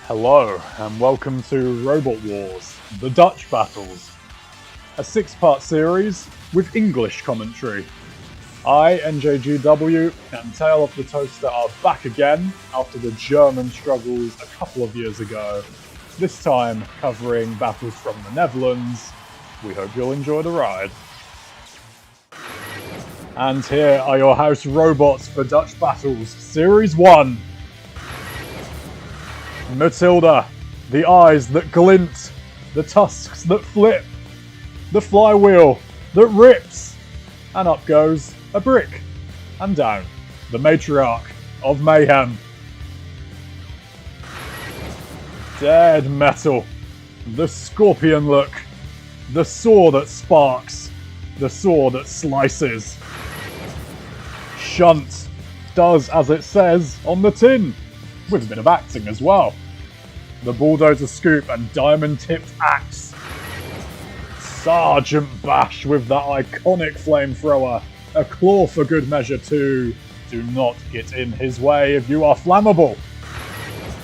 Hello, and welcome to Robot Wars, the Dutch Battles, a 6-part series with English commentary. I, NJGW, and Tale of the Toaster are back again after the German struggles a couple of years ago, this time covering battles from the Netherlands. We hope you'll enjoy the ride. And here are your house robots for Dutch Battles, Series 1. Matilda, the eyes that glint, the tusks that flip, the flywheel that rips, and up goes a brick, and down, the matriarch of mayhem. Dead metal, the scorpion look, the saw that sparks, the saw that slices. Shunt does as it says on the tin, with a bit of acting as well. The bulldozer scoop and diamond-tipped axe. Sergeant Bash with that iconic flamethrower. A claw for good measure too. Do not get in his way if you are flammable.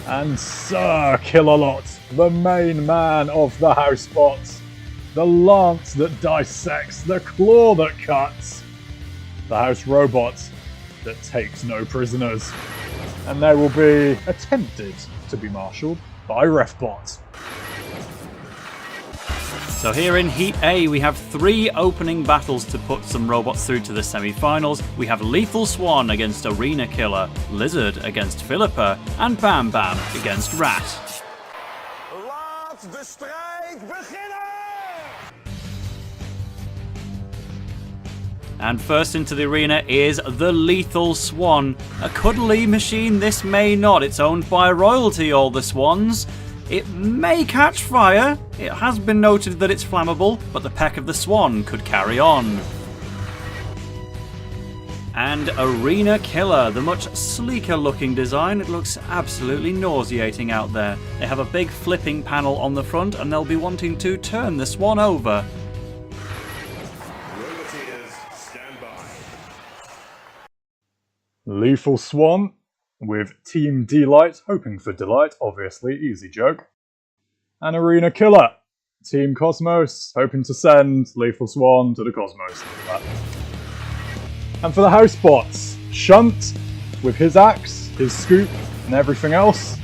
And Sir Killalot, the main man of the house bots. The lance that dissects, the claw that cuts. The house robot that takes no prisoners. And they will be attempted to be marshalled by RefBot. So here in Heat A, we have 3 opening battles to put some robots through to the semi-finals. We have Lethal Swan against Arena Killer, Lizzard against Philippa, and Bamm Bamm against Rat. Laat de strijd beginnen! And first into the arena is the Lethal Swan. A cuddly machine this may not. It's owned by royalty, all the swans. It may catch fire. It has been noted that it's flammable, but the peck of the swan could carry on. And Arena Killer, the much sleeker looking design. It looks absolutely nauseating out there. They have a big flipping panel on the front and they'll be wanting to turn the swan over. Lethal Swan with Team Delight, hoping for delight, obviously, easy joke. And Arena Killer, Team Cosmos, hoping to send Lethal Swan to the Cosmos. And for the house bots, Shunt with his axe, his scoop, and everything else.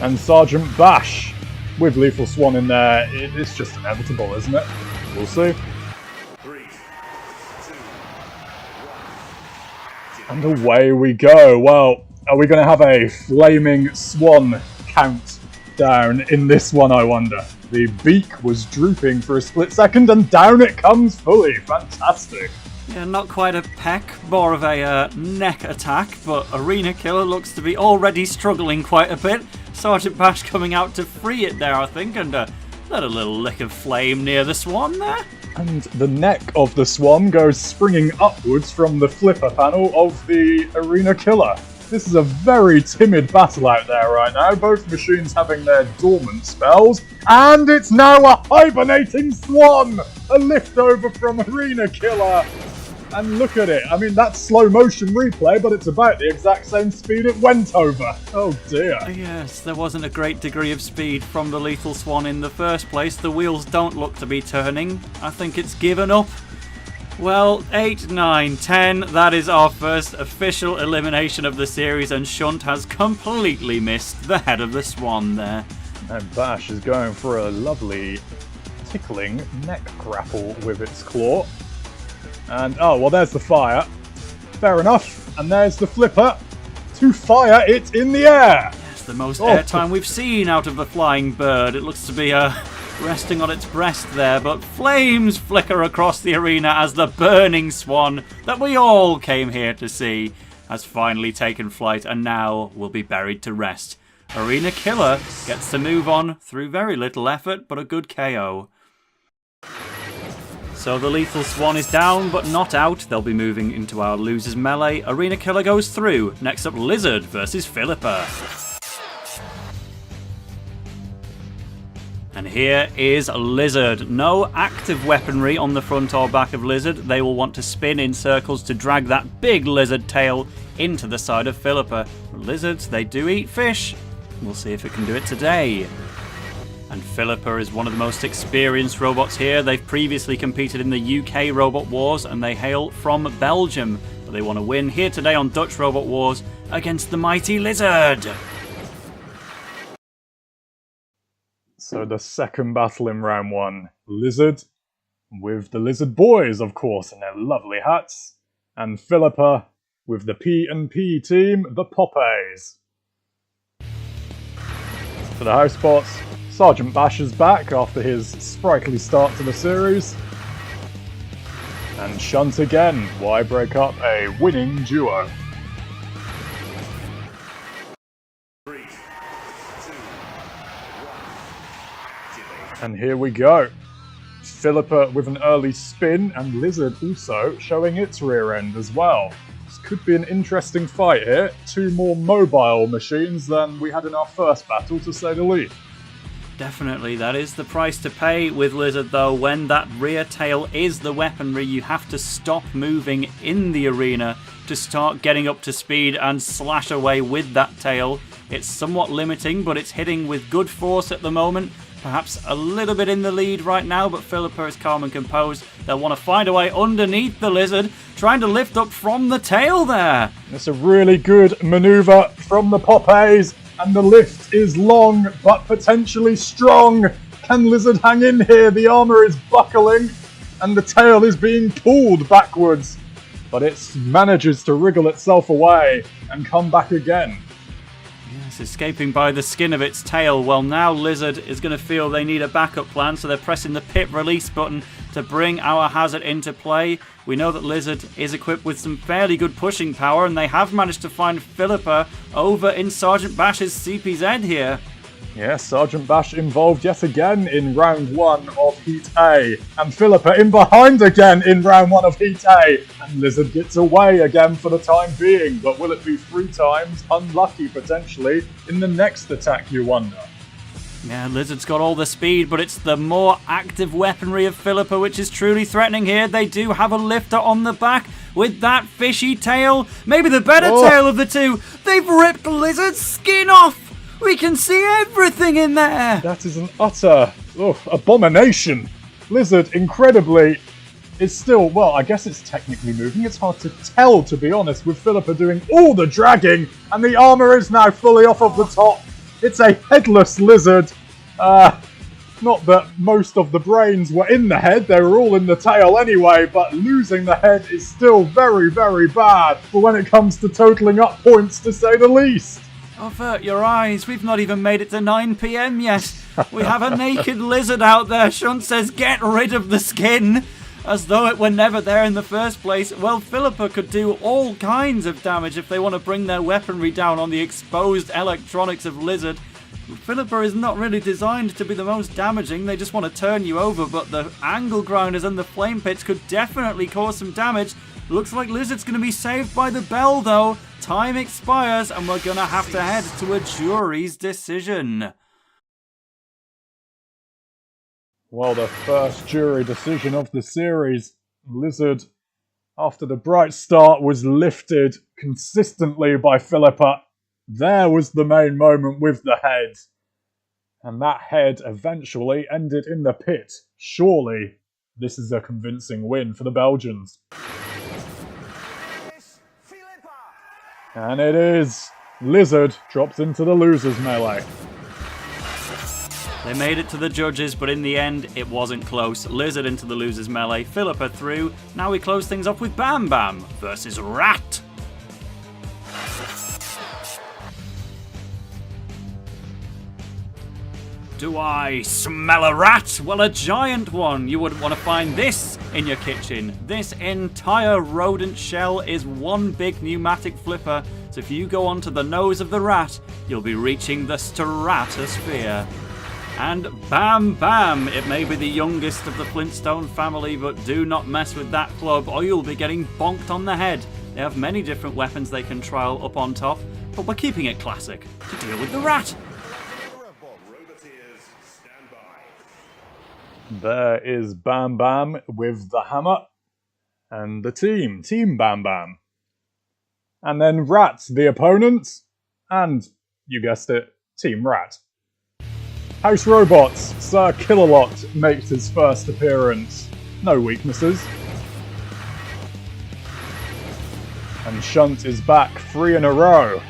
And Sergeant Bash with Lethal Swan in there. It's just inevitable, isn't it? We'll see. And away we go. Well, are we going to have a flaming swan countdown in this one, I wonder? The beak was drooping for a split second and down it comes fully. Fantastic. Yeah, not quite a peck, more of a neck attack, but Arena Killer looks to be already struggling quite a bit. Sergeant Bash coming out to free it there, I think, and let a little lick of flame near the swan there. And the neck of the swan goes springing upwards from the flipper panel of the Arena Killer. This is a very timid battle out there right now, both machines having their dormant spells, and it's now a hibernating swan! A liftover from Arena Killer! And look at it, I mean that's slow motion replay, but it's about the exact same speed it went over. Oh dear. Yes, there wasn't a great degree of speed from the Lethal Swan in the first place. The wheels don't look to be turning. I think it's given up. Well, 8, 9, 10, that is our first official elimination of the series, and Shunt has completely missed the head of the swan there. And Bash is going for a lovely tickling neck grapple with its claw. And, oh, well, there's the fire. Fair enough. And there's the flipper to fire it in the air. Yes, the most airtime we've seen out of the flying bird. It looks to be resting on its breast there, but flames flicker across the arena as the burning swan that we all came here to see has finally taken flight and now will be buried to rest. Arena Killer gets to move on through very little effort, but a good KO. So the Lethal Swan is down, but not out. They'll be moving into our losers melee. Arena Killer goes through. Next up, Lizzard versus Philippa. And here is Lizzard. No active weaponry on the front or back of Lizzard. They will want to spin in circles to drag that big lizard tail into the side of Philippa. Lizards, they do eat fish. We'll see if it can do it today. And Philippa is one of the most experienced robots here. They've previously competed in the UK Robot Wars, and they hail from Belgium. But they want to win here today on Dutch Robot Wars against the mighty Lizzard. So the second battle in round 1. Lizzard, with the Lizzard boys, of course, in their lovely hats. And Philippa, with the P&P team, the Popeyes. For the house spots, Sergeant Bash is back after his sprightly start to the series. And Shunt again, why break up a winning duo? 3, 2, 1. And here we go. Philippa with an early spin, and Lizzard also showing its rear end as well. This could be an interesting fight here. 2 more mobile machines than we had in our first battle, to say the least. Definitely, that is the price to pay with Lizzard though. When that rear tail is the weaponry, you have to stop moving in the arena to start getting up to speed and slash away with that tail. It's somewhat limiting, but it's hitting with good force at the moment. Perhaps a little bit in the lead right now, but Philippa is calm and composed. They'll want to find a way underneath the Lizzard, trying to lift up from the tail there. It's a really good manoeuvre from the Popeyes, and the lift is long, but potentially strong. Can Lizzard hang in here? The armour is buckling, and the tail is being pulled backwards. But it manages to wriggle itself away and come back again. Yes, escaping by the skin of its tail. Well, now Lizzard is going to feel they need a backup plan, so they're pressing the pit release button to bring our hazard into play. We know that Lizzard is equipped with some fairly good pushing power, and they have managed to find Philippa over in Sergeant Bash's CPZ here. Yes, Sergeant Bash involved yet again in round 1 of Heat A. And Philippa in behind again in round 1 of Heat A. And Lizzard gets away again for the time being. But will it be 3 times? Unlucky, potentially, in the next attack, you wonder. Yeah, Lizzard's got all the speed, but it's the more active weaponry of Philippa which is truly threatening here. They do have a lifter on the back with that fishy tail. Maybe the better tail of the two. They've ripped Lizzard's skin off. We can see everything in there. That is an utter abomination. Lizzard, incredibly, is still, well, I guess it's technically moving. It's hard to tell, to be honest, with Philippa doing all the dragging, and the armour is now fully off of the top. It's a headless Lizzard. Not that most of the brains were in the head, they were all in the tail anyway, but losing the head is still very, very bad for when it comes to totalling up points, to say the least. Avert your eyes, we've not even made it to 9 PM yet. We have a naked Lizzard out there. Shunt says get rid of the skin, as though it were never there in the first place. Well, Philippa could do all kinds of damage if they want to bring their weaponry down on the exposed electronics of Lizzard. Philippa is not really designed to be the most damaging, they just want to turn you over, but the angle grinders and the flame pits could definitely cause some damage. Looks like Lizzard's going to be saved by the bell though. Time expires and we're going to have to head to a jury's decision. Well, the first jury decision of the series. Lizzard, after the bright start, was lifted consistently by Philippa. There was the main moment with the head. And that head eventually ended in the pit. Surely, this is a convincing win for the Belgians. And it is. Lizzard drops into the losers melee. They made it to the judges, but in the end, it wasn't close. Lizzard into the losers melee, Philippa through. Now we close things off with Bamm Bamm versus Rat. Do I smell a rat? Well, a giant one. You wouldn't want to find this in your kitchen. This entire rodent shell is one big pneumatic flipper. So if you go onto the nose of the rat, you'll be reaching the stratosphere. And Bamm Bamm. It may be the youngest of the Flintstone family, but do not mess with that club or you'll be getting bonked on the head. They have many different weapons they can trial up on top, but we're keeping it classic to deal with the rat. There is Bamm Bamm with the hammer. And the team Bamm Bamm. And then Rat, the opponent. And, you guessed it, Team Rat. House Robots, Sir Killalot makes his first appearance. No weaknesses. And Shunt is back 3 in a row.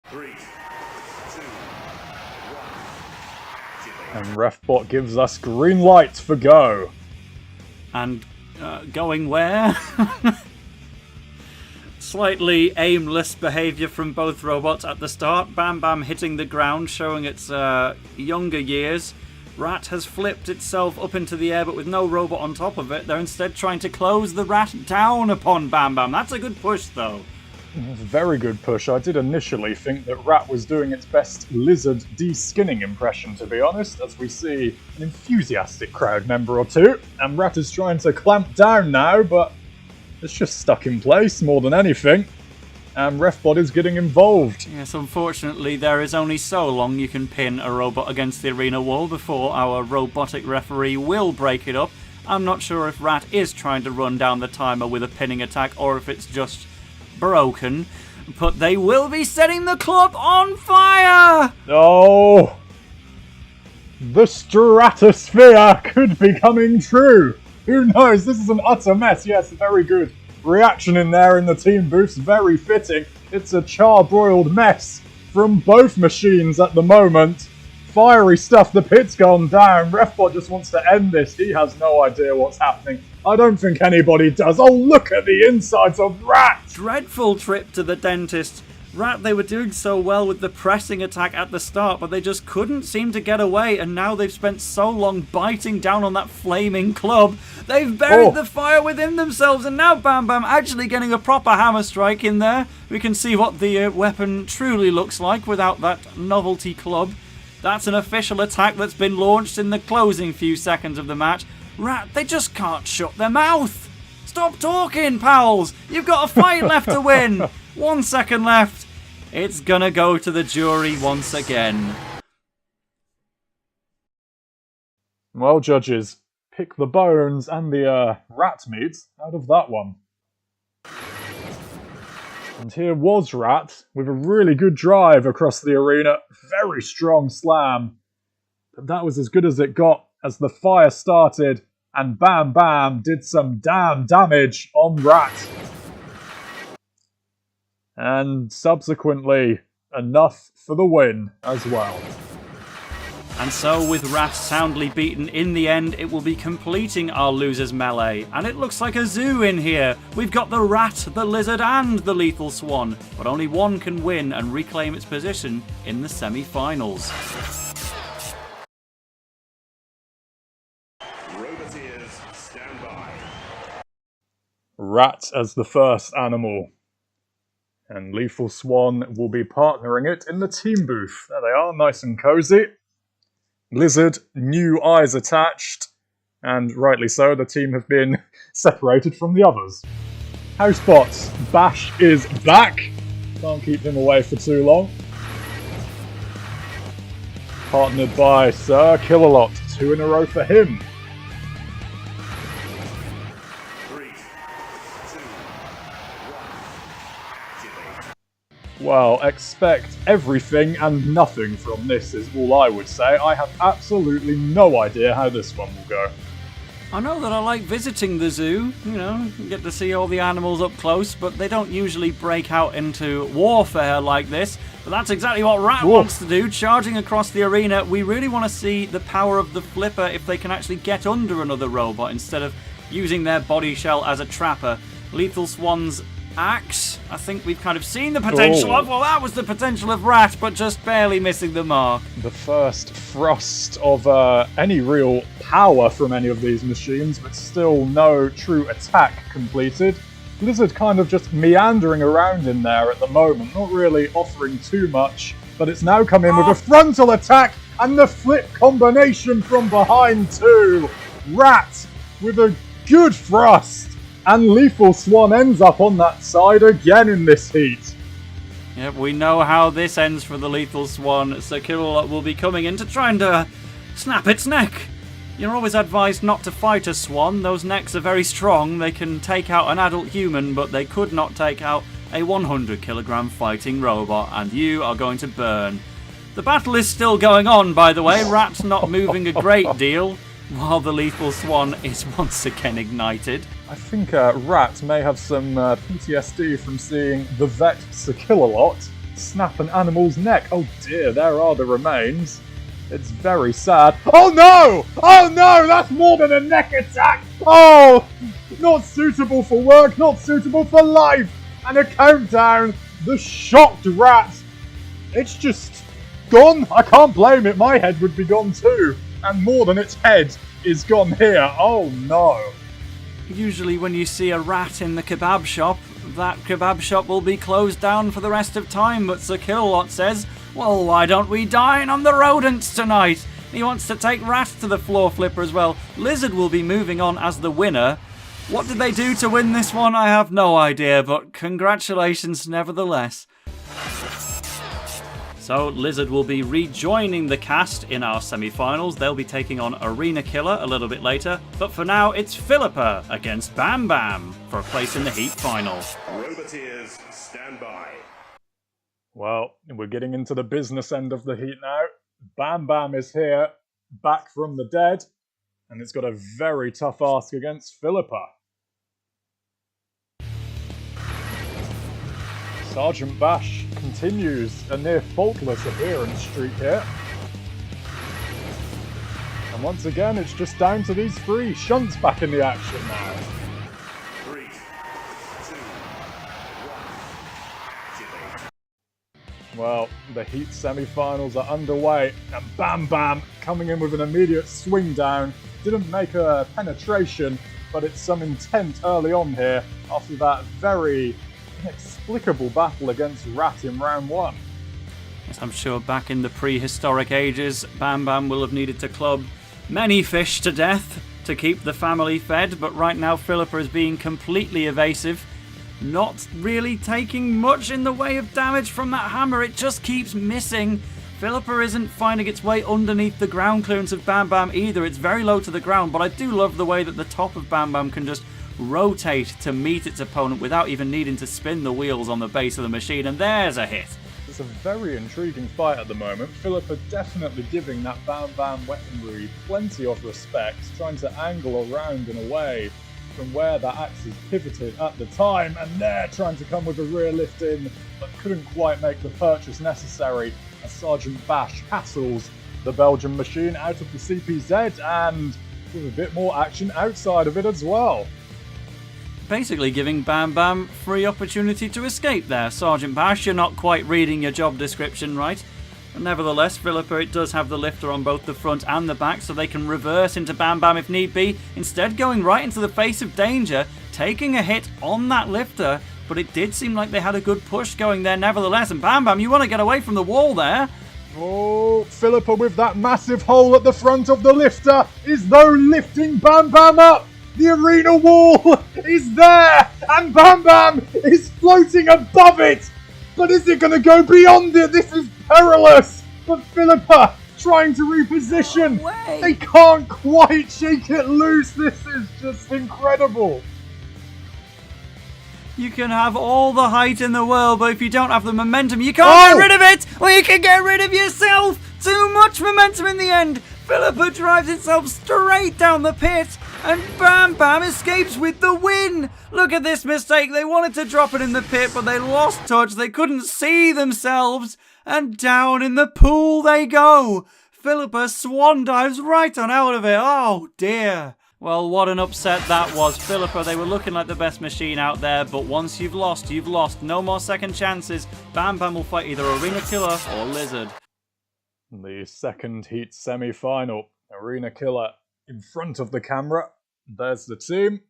3, 2, 1. And Refbot gives us green light for go. And going where? Slightly aimless behaviour from both robots at the start. Bamm Bamm hitting the ground, showing its younger years. Rat has flipped itself up into the air, but with no robot on top of it. They're instead trying to close the Rat down upon Bamm Bamm. That's a good push, though. Very good push. I did initially think that Rat was doing its best Lizzard de-skinning impression, to be honest, as we see an enthusiastic crowd member or two. And Rat is trying to clamp down now, but it's just stuck in place more than anything. And Refbot is getting involved. Yes, unfortunately, there is only so long you can pin a robot against the arena wall before our robotic referee will break it up. I'm not sure if Rat is trying to run down the timer with a pinning attack or if it's just broken. But they will be setting the club on fire! Oh! The stratosphere could be coming true! Who knows? This is an utter mess. Yes, very good reaction in there in the team booths. Very fitting. It's a charbroiled mess from both machines at the moment. Fiery stuff. The pit's gone down. Refbot just wants to end this. He has no idea what's happening. I don't think anybody does. Oh, look at the insides of Rat! Dreadful trip to the dentist. Rat, they were doing so well with the pressing attack at the start, but they just couldn't seem to get away, and now they've spent so long biting down on that flaming club, they've buried the fire within themselves, and now Bamm Bamm actually getting a proper hammer strike in there. We can see what the weapon truly looks like without that novelty club. That's an official attack that's been launched in the closing few seconds of the match. Rat, they just can't shut their mouth. Stop talking, pals. You've got a fight left to win. 1 second left. It's gonna go to the jury once again. Well, judges, pick the bones and the rat meat out of that one. And here was Rat, with a really good drive across the arena. Very strong slam. But that was as good as it got as the fire started, and Bamm Bamm did some damn damage on Rat. And subsequently, enough for the win as well. And so, with Rat soundly beaten in the end, it will be completing our losers melee. And it looks like a zoo in here. We've got the Rat, the Lizzard, and the Lethal Swan. But only one can win and reclaim its position in the semi-finals. Roboteers, stand by. Rat as the first animal. And Lethal Swan will be partnering it in the team booth. There they are, nice and cozy. Lizzard, new eyes attached. And rightly so, the team have been separated from the others. Housebots, Bash is back. Can't keep him away for too long. Partnered by Sir Killalot, 2 in a row for him. 3, 2, 1. Activate. Well, expect everything and nothing from this is all I would say. I have absolutely no idea how this one will go. I know that I like visiting the zoo, you know, get to see all the animals up close, but they don't usually break out into warfare like this. But that's exactly what Rat wants to do, charging across the arena. We really want to see the power of the Philippa if they can actually get under another robot instead of using their body shell as a trapper. Lethal Swan's axe, I think we've kind of seen the potential of. Well, that was the potential of Rat, but just barely missing the mark. The first thrust of any real power from any of these machines, but still no true attack completed. Lizzard kind of just meandering around in there at the moment, not really offering too much, but it's now come in with a frontal attack and the flip combination from behind too. Rat with a good thrust. And Lethal Swan ends up on that side again in this heat. Yep, we know how this ends for the Lethal Swan. So Killalot will be coming in to try and snap its neck. You're always advised not to fight a swan. Those necks are very strong. They can take out an adult human, but they could not take out a 100kg fighting robot, and you are going to burn. The battle is still going on, by the way. Rat's not moving a great deal, while the lethal Swan is once again ignited. I think Rat may have some PTSD from seeing the vet Sir Kill-a-Lot snap an animal's neck. Oh dear, there are the remains. It's very sad. Oh no! Oh no! That's more than a neck attack! Oh! Not suitable for work, not suitable for life! And a countdown! The shocked rat! It's just gone! I can't blame it, my head would be gone too! And more than its head is gone here. Oh no! Usually when you see a rat in the kebab shop, that kebab shop will be closed down for the rest of time, but Sir Kill-a-Lot says, well, why don't we dine on the rodents tonight? He wants to take Rat to the floor flipper as well. Lizzard will be moving on as the winner. What did they do to win this one? I have no idea, but congratulations nevertheless. So Lizzard will be rejoining the cast in our semi-finals. They'll be taking on Arena Killer a little bit later. But for now, it's Philippa against Bamm Bamm for a place in the Heat final. Roboteers, stand by. Well, we're getting into the business end of the heat now. Bamm Bamm is here, back from the dead, and it's got a very tough ask against Philippa. Sergeant Bash continues a near faultless appearance streak here. And once again, it's just down to these three. Shunt's back in the action now. 3, 2, 1, Well, the Heat semi-finals are underway, and Bamm Bamm coming in with an immediate swing down. Didn't make a penetration, but it's some intent early on here after that very inexplicable battle against Rat in round 1. Yes, I'm sure back in the prehistoric ages, Bamm Bamm will have needed to club many fish to death to keep the family fed, but right now Philippa is being completely evasive, not really taking much in the way of damage from that hammer. It just keeps missing. Philippa isn't finding its way underneath the ground clearance of Bamm Bamm either. It's very low to the ground, but I do love the way that the top of Bamm Bamm can just rotate to meet its opponent without even needing to spin the wheels on the base of the machine, and there's a hit. It's a very intriguing fight at the moment. Philippa definitely giving that Bamm Bamm weaponry plenty of respect, trying to angle around and away from where that axe is pivoted at the time, and they're trying to come with a rear lift in, but couldn't quite make the purchase necessary as Sergeant Bash hassles the Belgian machine out of the CPZ, and with a bit more action outside of it as well. Basically giving Bamm Bamm free opportunity to escape there. Sergeant Bash, you're not quite reading your job description right. But nevertheless, Philippa, it does have the lifter on both the front and the back, so they can reverse into Bamm Bamm if need be. Instead, going right into the face of danger, taking a hit on that lifter, but it did seem like they had a good push going there nevertheless. And Bamm Bamm, you want to get away from the wall there. Oh, Philippa with that massive hole at the front of the lifter is though lifting Bamm Bamm up. The arena wall is there, and Bamm Bamm is floating above it. But is it going to go beyond it? This is perilous. But Philippa trying to reposition. No way. They can't quite shake it loose. This is just incredible. You can have all the height in the world, but if you don't have the momentum, you can't get rid of it, or you can get rid of yourself. Too much momentum in the end. Philippa drives itself straight down the pit, and Bamm Bamm escapes with the win. Look at this mistake. They wanted to drop it in the pit, but they lost touch. They couldn't see themselves, and down in the pool they go. Philippa swan dives right on out of it. Oh dear. Well, what an upset that was. Philippa, they were looking like the best machine out there, but once you've lost, you've lost. No more second chances. Bamm Bamm will fight either Arena Killer or Lizzard. The second Heat semi-final. Arena Killer in front of the camera. There's the team.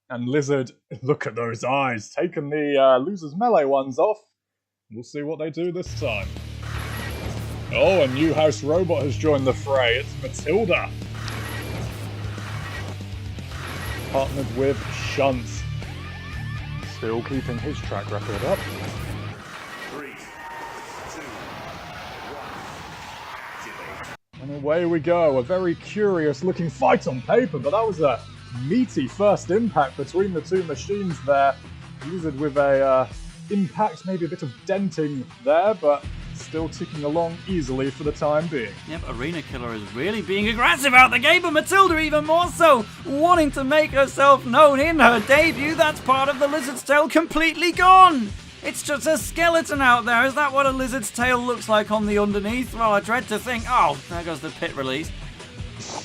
And Lizzard, look at those eyes, taking the losers melee ones off. We'll see what they do this time. Oh, a new house robot has joined the fray. It's Matilda. Partnered with Shunt. Still keeping his track record up. 3, 2, 1, And away we go. A very curious looking fight on paper, but that was a meaty first impact between the two machines there. Lizzard with a impact, maybe a bit of denting there, but still ticking along easily for the time being. Yep, Arena Killer is really being aggressive out the gate, but Matilda even more so, wanting to make herself known in her debut. That's part of the Lizard's tail completely gone. It's just a skeleton out there. Is that what a lizard's tail looks like on the underneath? Well, I dread to think. Oh, there goes the pit release.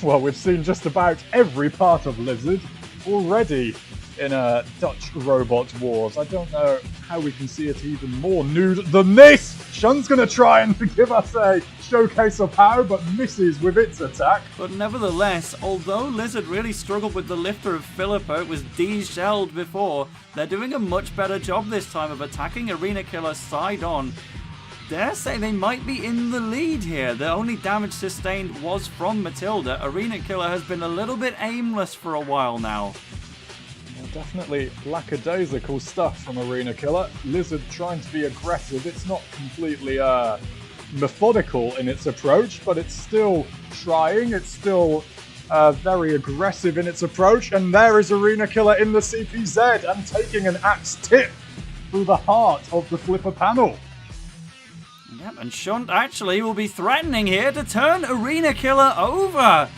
Well, we've seen just about every part of Lizzard already in Dutch Robot Wars. I don't know how we can see it even more nude than this. Shun's going to try and give us a showcase of how, but misses with its attack. But nevertheless, although Lizzard really struggled with the lifter of Philippa, it was de-shelled before, they're doing a much better job this time of attacking Arena Killer side on. Dare say they might be in the lead here. The only damage sustained was from Matilda. Arena Killer has been a little bit aimless for a while now. Definitely lackadaisical stuff from Arena Killer. Lizzard trying to be aggressive. It's not completely methodical in its approach, but it's still trying. It's still very aggressive in its approach. And there is Arena Killer in the CPZ and taking an axe tip through the heart of the Philippa panel. Yep, and Shunt actually will be threatening here to turn Arena Killer over.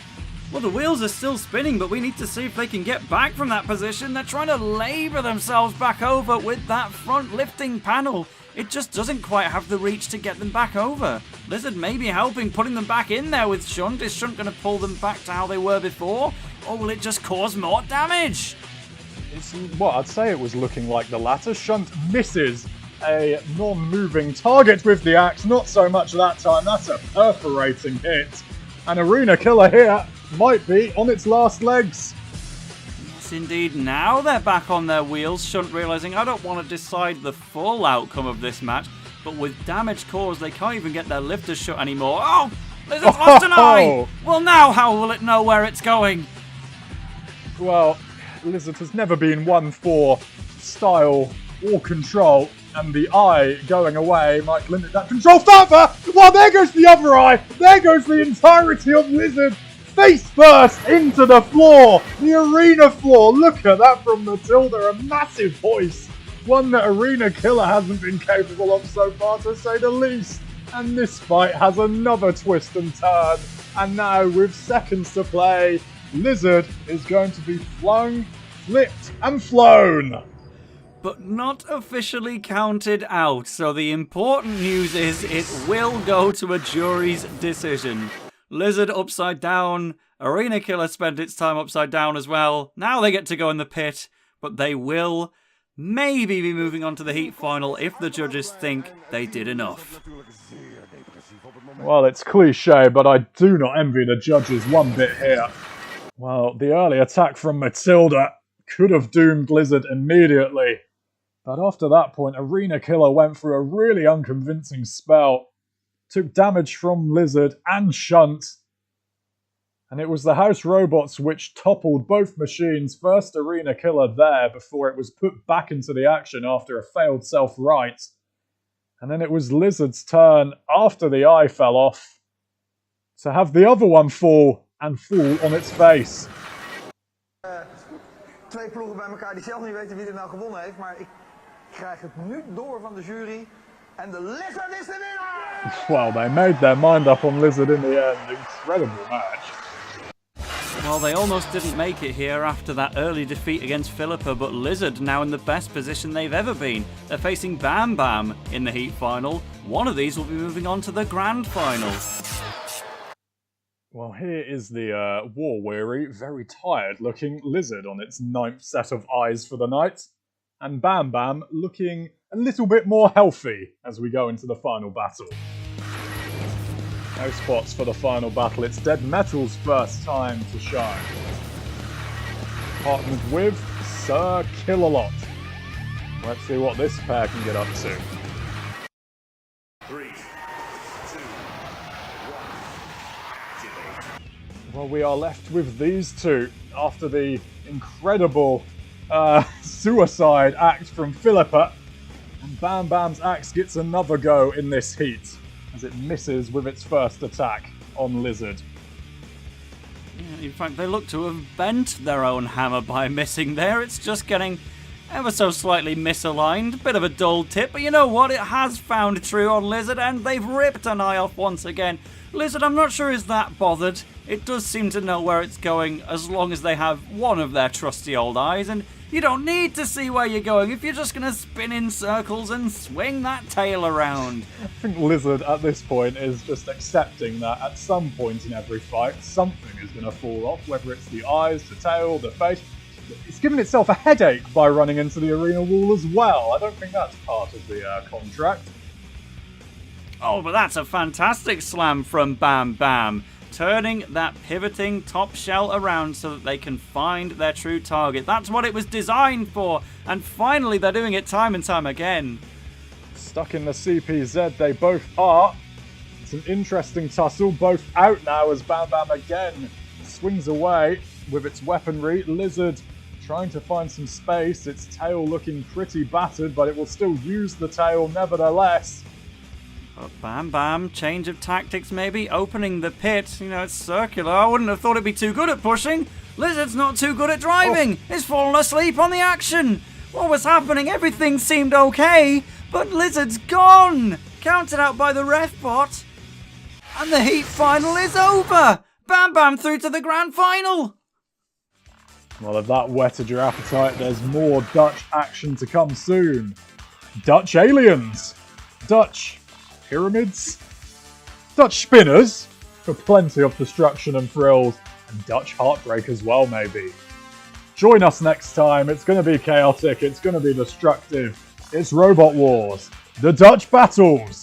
Well, the wheels are still spinning, but we need to see if they can get back from that position. They're trying to labour themselves back over with that front lifting panel. It just doesn't quite have the reach to get them back over. Lizard may be helping, putting them back in there with Shunt. Is Shunt going to pull them back to how they were before? Or will it just cause more damage? Well, I'd say it was looking like the latter. Shunt misses a non-moving target with the axe. Not so much that time. That's a perforating hit. And Arena Killer here might be on its last legs. Yes, indeed. Now they're back on their wheels. Shunt realising, I don't want to decide the full outcome of this match, but with damage caused, they can't even get their lifters shut anymore. Oh! Lizard's lost an eye! Well, now how will it know where it's going? Well, Lizzard has never been one for style or control, and the eye going away might limit that control further! Well, there goes the other eye! There goes the entirety of Lizzard! Face first into the floor! The arena floor! Look at that from Matilda, a massive hoist! One that Arena Killer hasn't been capable of so far, to say the least. And this fight has another twist and turn. And now, with seconds to play, Lizzard is going to be flung, flipped, and flown! But not officially counted out, so the important news is it will go to a jury's decision. Lizzard upside down, Arena Killer spent its time upside down as well. Now they get to go in the pit, but they will maybe be moving on to the heat final if the judges think they did enough. Well, it's cliche, but I do not envy the judges one bit here. Well, the early attack from Matilda could have doomed Lizzard immediately. But after that point, Arena Killer went through a really unconvincing spell. Took damage from Lizzard and Shunt. And it was the House Robots which toppled both machines. First Arena Killer there before it was put back into the action after a failed self-right. And then it was Lizzard's turn after the eye fell off to have the other one fall and fall on its face. Twee ploegen bij elkaar die zelf niet weten wie er nou gewonnen heeft, maar ik krijg het nu door van de jury. En de Lizzard is de winnaar! Well, they made their mind up on Lizzard in the end. Incredible match. Well, they almost didn't make it here after that early defeat against Philippa, but Lizzard now in the best position they've ever been. They're facing Bamm Bamm in the heat final. One of these will be moving on to the grand final. Well, here is the war-weary, very tired-looking Lizzard on its 9th set of eyes for the night. And Bamm Bamm looking a little bit more healthy as we go into the final battle. No spots for the final battle. It's Dead Metal's first time to shine. Partnered with Sir Kill-A-Lot. Let's see what this pair can get up to. 3, 2, 1, activate. Well, we are left with these two after the incredible suicide act from Philippa. And Bamm Bamm's axe gets another go in this heat as it misses with its first attack on Lizzard. Yeah, in fact, they look to have bent their own hammer by missing there. It's just getting Ever so slightly misaligned, bit of a dull tip, but you know what? It has found true on Lizzard, and they've ripped an eye off once again. Lizzard, I'm not sure is that bothered. It does seem to know where it's going as long as they have one of their trusty old eyes, and you don't need to see where you're going if you're just going to spin in circles and swing that tail around. I think Lizzard at this point is just accepting that at some point in every fight, something is going to fall off, whether it's the eyes, the tail, the face. It's given itself a headache by running into the arena wall as well. I don't think that's part of the contract. Oh, but that's a fantastic slam from Bamm Bamm, turning that pivoting top shell around so that they can find their true target. That's what it was designed for, and finally they're doing it time and time again. Stuck in the CPZ, they both are. It's an interesting tussle, both out now as Bamm Bamm again swings away with its weaponry. Lizzard trying to find some space, its tail looking pretty battered, but it will still use the tail nevertheless. But Bamm Bamm, change of tactics maybe, opening the pit. You know, it's circular. I wouldn't have thought it'd be too good at pushing. Lizzard's not too good at driving. He's fallen asleep on the action. What was happening? Everything seemed okay, but Lizzard's gone. Counted out by the ref bot. And the heat final is over. Bamm Bamm through to the grand final. Well, if that whetted your appetite, there's more Dutch action to come soon. Dutch aliens. Dutch pyramids. Dutch spinners for plenty of destruction and thrills. And Dutch heartbreak as well, maybe. Join us next time. It's going to be chaotic. It's going to be destructive. It's Robot Wars. The Dutch Battles.